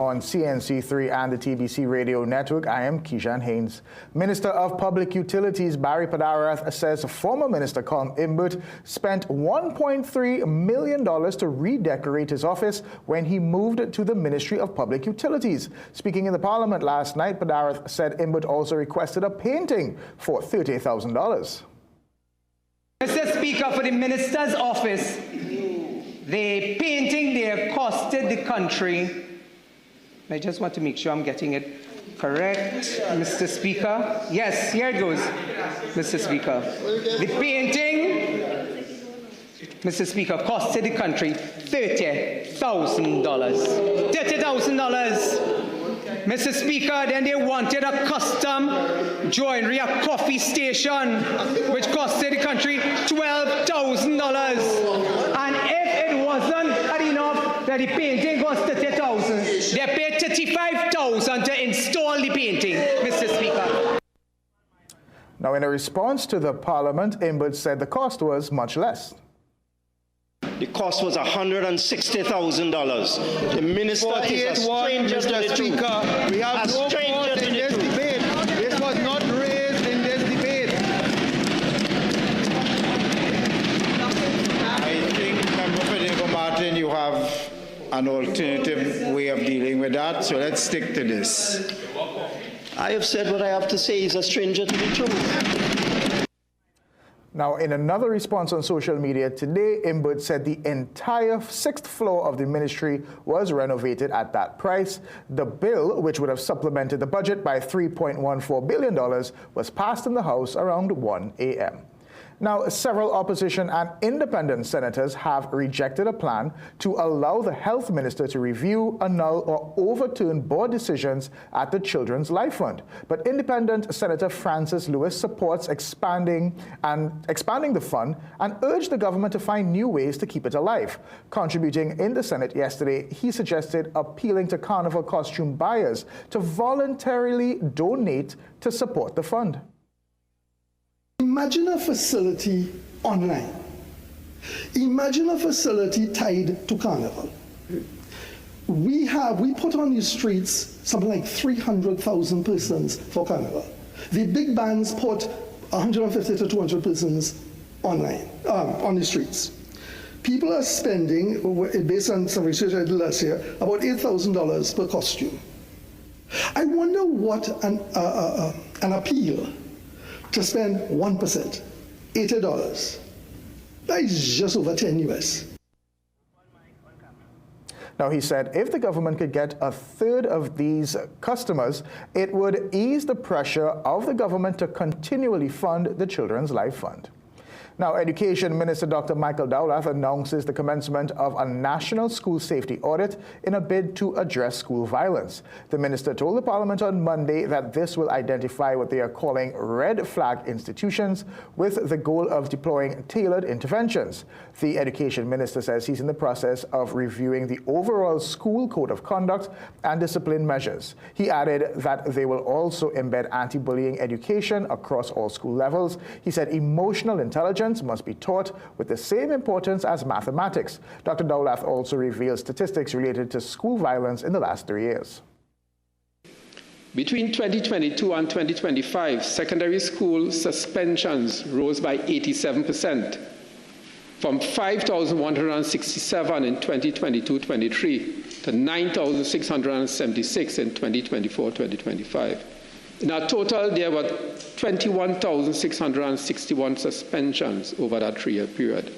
On CNC3 and the TBC radio network, I am Keishan Haynes. Minister of Public Utilities Barry Padarath says former Minister Colm Imbert spent $1.3 million to redecorate his office when he moved to the Ministry of Public Utilities. Speaking in the Parliament last night, Padarath said Imbert also requested a painting for $30,000. Mr. Speaker, for the Minister's office, the painting there costed the country. I just want to make sure I'm getting it correct, Mr. Speaker. Yes, here it goes, Mr. Speaker. The painting, Mr. Speaker, costed the country $30,000. $30,000. Mr. Speaker, then they wanted a custom joinery, a coffee station, which costed the country $12,000. And if it wasn't enough that the painting cost $30,000, they paid $35,000 to install the painting, Mr. Speaker. Now, in a response to the Parliament, Imbert said the cost was much less. The cost was $160,000. The minister is a stranger to the truth. We have no fault in this debate. This was not raised in this debate. I think, Member Federico Martin, you have an alternative way of dealing with that, so let's stick to this. I have said what I have to say. He's a stranger to the truth. Now, in another response on social media today, Imbert said the entire 6th floor of the ministry was renovated at that price. The bill, which would have supplemented the budget by $3.14 billion, was passed in the House around 1 a.m. Now, several opposition and independent senators have rejected a plan to allow the health minister to review, annul, or overturn board decisions at the Children's Life Fund. But independent Senator Francis Lewis supports expanding the fund and urged the government to find new ways to keep it alive. Contributing in the Senate yesterday, he suggested appealing to carnival costume buyers to voluntarily donate to support the fund. Imagine a facility online. Imagine a facility tied to Carnival. We put on the streets something like 300,000 persons for Carnival. The big bands put 150 to 200 persons online, on the streets. People are spending, based on some research I did last year, about $8,000 per costume. I wonder what an appeal to spend 1%, $80. That is just over 10 US. Now, he said if the government could get a third of these customers, it would ease the pressure of the government to continually fund the Children's Life Fund. Now, Education Minister Dr. Michael Dowlath announces the commencement of a national school safety audit in a bid to address school violence. The minister told the Parliament on Monday that this will identify what they are calling red flag institutions with the goal of deploying tailored interventions. The Education Minister says he's in the process of reviewing the overall school code of conduct and discipline measures. He added that they will also embed anti-bullying education across all school levels. He said emotional intelligence must be taught with the same importance as mathematics. Dr. Dowlath also reveals statistics related to school violence in the last 3 years. Between 2022 and 2025, secondary school suspensions rose by 87%, from 5,167 in 2022-23 to 9,676 in 2024-2025. In our total, there were 21,661 suspensions over that 3-year period.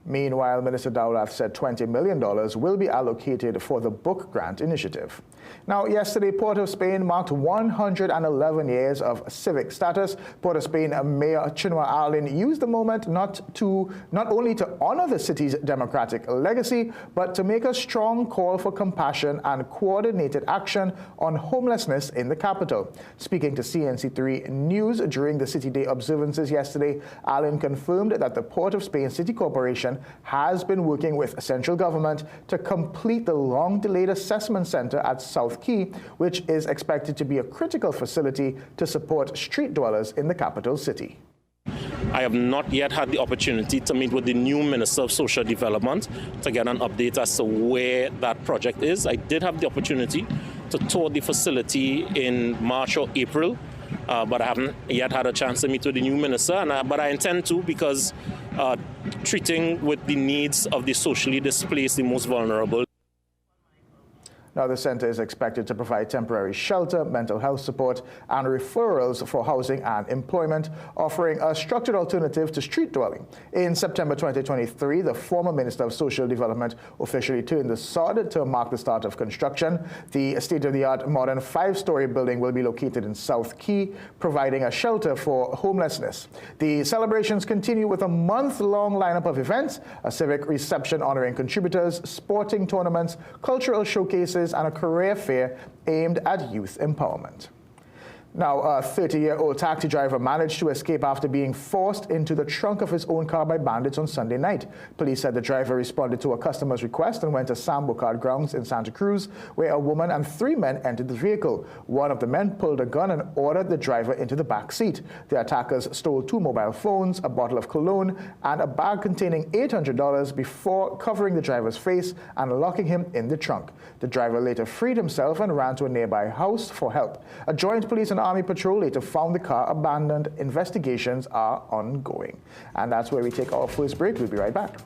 Meanwhile, Minister Dowlath said $20 million will be allocated for the Book Grant Initiative. Now, yesterday, Port of Spain marked 111 years of civic status. Port of Spain Mayor Chinua Arlin used the moment not only to honor the city's democratic legacy, but to make a strong call for compassion and coordinated action on homelessness in the capital. Speaking to CNC3 News during the City Day observances yesterday, Arlin confirmed that the Port of Spain City Corporation has been working with central government to complete the long-delayed assessment center at South Quay, which is expected to be a critical facility to support street dwellers in the capital city. I have not yet had the opportunity to meet with the new Minister of Social Development to get an update as to where that project is. I did have the opportunity to tour the facility in March or April, but I haven't yet had a chance to meet with the new minister. But I intend to, because treating with the needs of the socially displaced, the most vulnerable. Now, the center is expected to provide temporary shelter, mental health support, and referrals for housing and employment, offering a structured alternative to street dwelling. In September 2023, the former Minister of Social Development officially turned the sod to mark the start of construction. The state-of-the-art modern 5-story building will be located in South Key, providing a shelter for homelessness. The celebrations continue with a month-long lineup of events, a civic reception honoring contributors, sporting tournaments, cultural showcases, and a career fair aimed at youth empowerment. Now, a 30-year-old taxi driver managed to escape after being forced into the trunk of his own car by bandits on Sunday night. Police said the driver responded to a customer's request and went to Sam Bocard grounds in Santa Cruz, where a woman and 3 men entered the vehicle. One of the men pulled a gun and ordered the driver into the back seat. The attackers stole 2 mobile phones, a bottle of cologne, and a bag containing $800 before covering the driver's face and locking him in the trunk. The driver later freed himself and ran to a nearby house for help. A joint police and Army patrol later found the car abandoned. Investigations are ongoing. And that's where we take our first break. We'll be right back.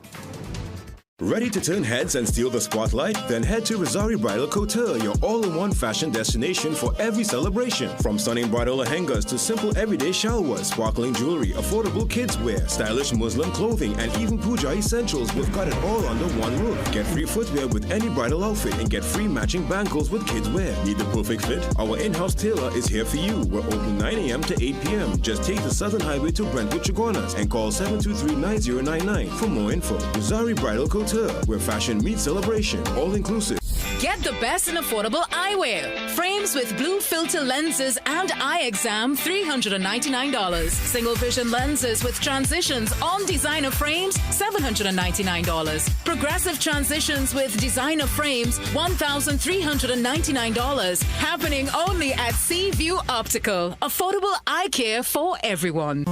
Ready to turn heads and steal the spotlight? Then head to Rosari Bridal Couture, your all-in-one fashion destination for every celebration. From stunning bridal lehengas to simple everyday shalwas, sparkling jewelry, affordable kids wear, stylish Muslim clothing, and even puja essentials, we've got it all under one roof. Get free footwear with any bridal outfit and get free matching bangles with kids wear. Need the perfect fit? Our in-house tailor is here for you. We're open 9 a.m. to 8 p.m. Just take the Southern Highway to Brentwood, Chaguanas and call 723-9099 for more info. Rosari Bridal Couture, where fashion meets celebration, all inclusive. Get the best in affordable eyewear. Frames with blue filter lenses and eye exam, $399. Single vision lenses with transitions on designer frames, $799. Progressive transitions with designer frames, $1,399. Happening only at Seaview Optical. Affordable eye care for everyone.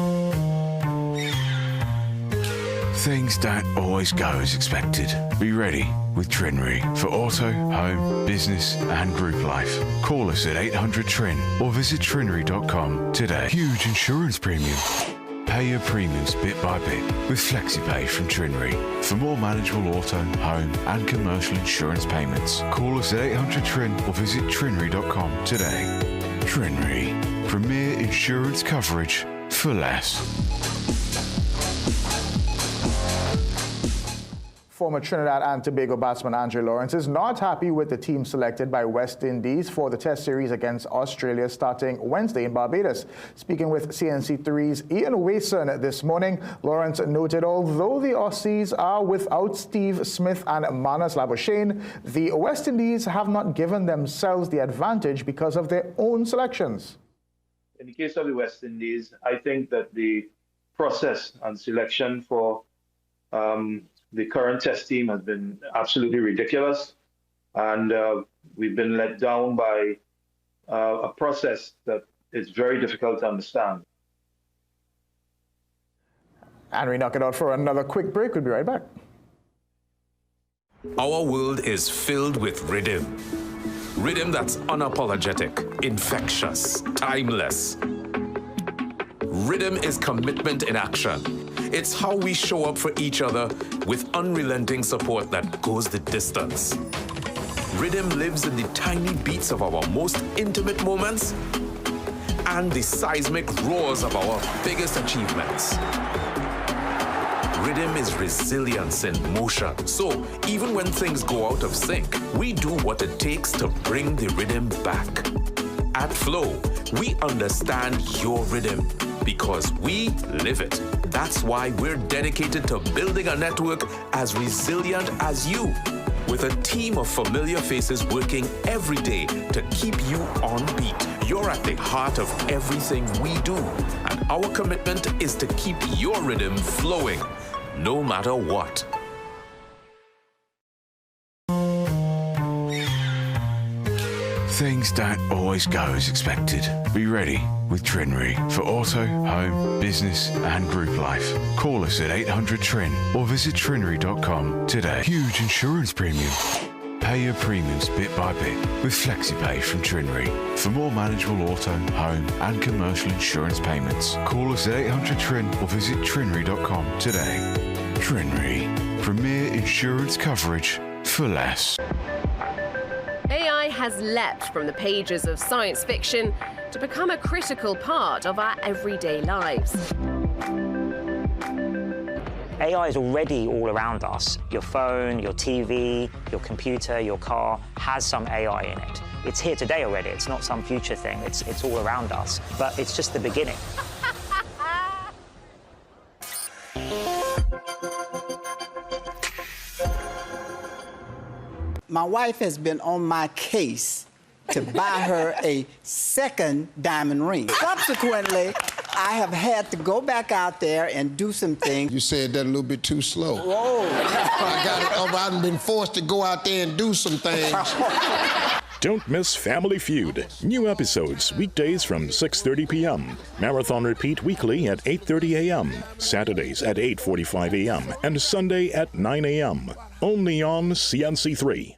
Things don't always go as expected. Be ready with Trinry for auto, home, business and group life. Call us at 800-TRIN or visit trinry.com today. Huge insurance premium. Pay your premiums bit by bit with FlexiPay from Trinry. For more manageable auto, home and commercial insurance payments, call us at 800-TRIN or visit trinry.com today. Trinry. Premier insurance coverage for less. Former Trinidad and Tobago batsman Andre Lawrence is not happy with the team selected by West Indies for the Test series against Australia starting Wednesday in Barbados. Speaking with CNC3's Ian Wason this morning, Lawrence noted although the Aussies are without Steve Smith and Marnus Labuschagne, the West Indies have not given themselves the advantage because of their own selections. In the case of the West Indies, I think that the process and selection for the current Test team has been absolutely ridiculous, and we've been let down by a process that is very difficult to understand. And we knock it out for another quick break. We'll be right back. Our world is filled with rhythm. Rhythm that's unapologetic, infectious, timeless. Rhythm is commitment in action. It's how we show up for each other with unrelenting support that goes the distance. Rhythm lives in the tiny beats of our most intimate moments and the seismic roars of our biggest achievements. Rhythm is resilience in motion. So even when things go out of sync, we do what it takes to bring the rhythm back. At Flow, we understand your rhythm because we live it. That's why we're dedicated to building a network as resilient as you, with a team of familiar faces working every day to keep you on beat. You're at the heart of everything we do, and our commitment is to keep your rhythm flowing, no matter what. Things don't always go as expected. Be ready with Trinry for auto, home, business and group life. Call us at 800 TRIN or visit trinry.com today. Huge insurance premium. Pay your premiums bit by bit with FlexiPay from Trinry. For more manageable auto, home and commercial insurance payments, call us at 800 TRIN or visit trinry.com today. Trinry, premier insurance coverage for less. AI has leapt from the pages of science fiction to become a critical part of our everyday lives. AI is already all around us. Your phone, your TV, your computer, your car has some AI in it. It's here today already. It's not some future thing. It's all around us. But it's just the beginning. My wife has been on my case to buy her a second diamond ring. Subsequently, I have had to go back out there and do some things. You said that a little bit too slow. Whoa. I've been forced to go out there and do some things. Don't miss Family Feud. New episodes weekdays from 6:30 p.m. Marathon repeat weekly at 8:30 a.m. Saturdays at 8:45 a.m. and Sunday at 9 a.m. Only on CNC3.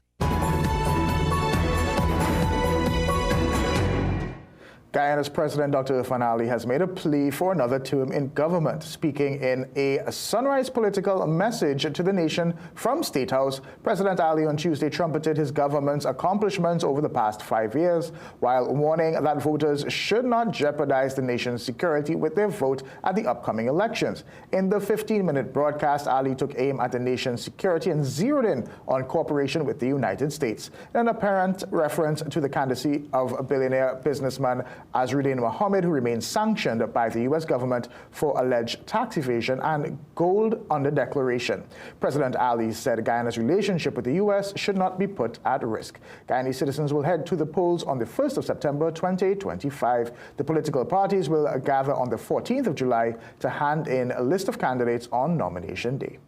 Guyana's President Dr. Irfan Ali has made a plea for another term in government. Speaking in a sunrise political message to the nation from State House, President Ali on Tuesday trumpeted his government's accomplishments over the past 5 years, while warning that voters should not jeopardize the nation's security with their vote at the upcoming elections. In the 15-minute broadcast, Ali took aim at the nation's security and zeroed in on cooperation with the United States, an apparent reference to the candidacy of billionaire businessman Azruddin Mohammed, who remains sanctioned by the U.S. government for alleged tax evasion and gold under declaration. President Ali said Guyana's relationship with the U.S. should not be put at risk. Guyanese citizens will head to the polls on the 1st of September 2025. The political parties will gather on the 14th of July to hand in a list of candidates on nomination day.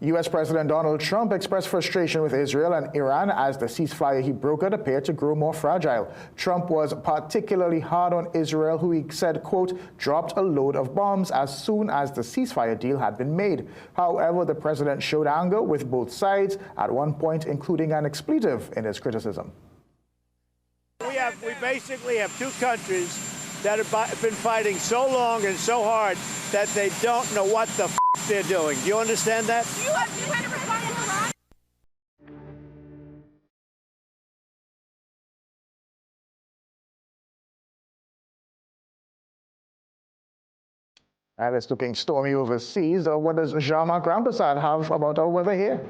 U.S. President Donald Trump expressed frustration with Israel and Iran as the ceasefire he brokered appeared to grow more fragile. Trump was particularly hard on Israel, who he said, quote, dropped a load of bombs as soon as the ceasefire deal had been made. However, the president showed anger with both sides, at one point including an expletive in his criticism. We basically have two countries that have been fighting so long and so hard that they don't know what the they're doing. Do you understand that? Do you have to respond to Iran? And it's looking stormy overseas. What does Jean-Marc Rampersad have about our weather here?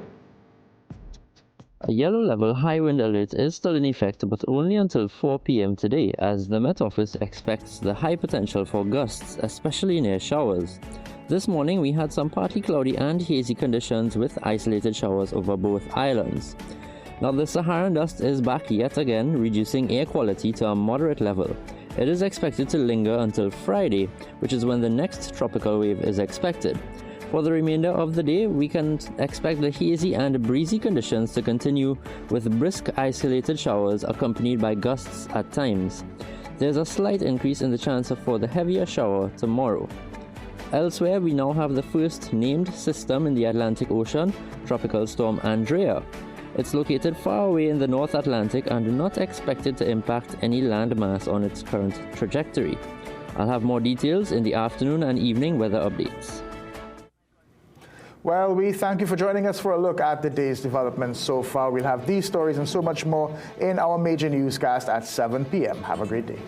A yellow level high wind alert is still in effect, but only until 4 p.m. today, as the Met Office expects the high potential for gusts, especially near showers. This morning we had some partly cloudy and hazy conditions with isolated showers over both islands. Now the Saharan dust is back yet again, reducing air quality to a moderate level. It is expected to linger until Friday, which is when the next tropical wave is expected. For the remainder of the day, we can expect the hazy and breezy conditions to continue, with brisk isolated showers accompanied by gusts at times. There's a slight increase in the chance for the heavier shower tomorrow. Elsewhere, we now have the first named system in the Atlantic Ocean, Tropical Storm Andrea. It's located far away in the North Atlantic and not expected to impact any landmass on its current trajectory. I'll have more details in the afternoon and evening weather updates. Well, we thank you for joining us for a look at the day's developments so far. We'll have these stories and so much more in our major newscast at 7 p.m. Have a great day.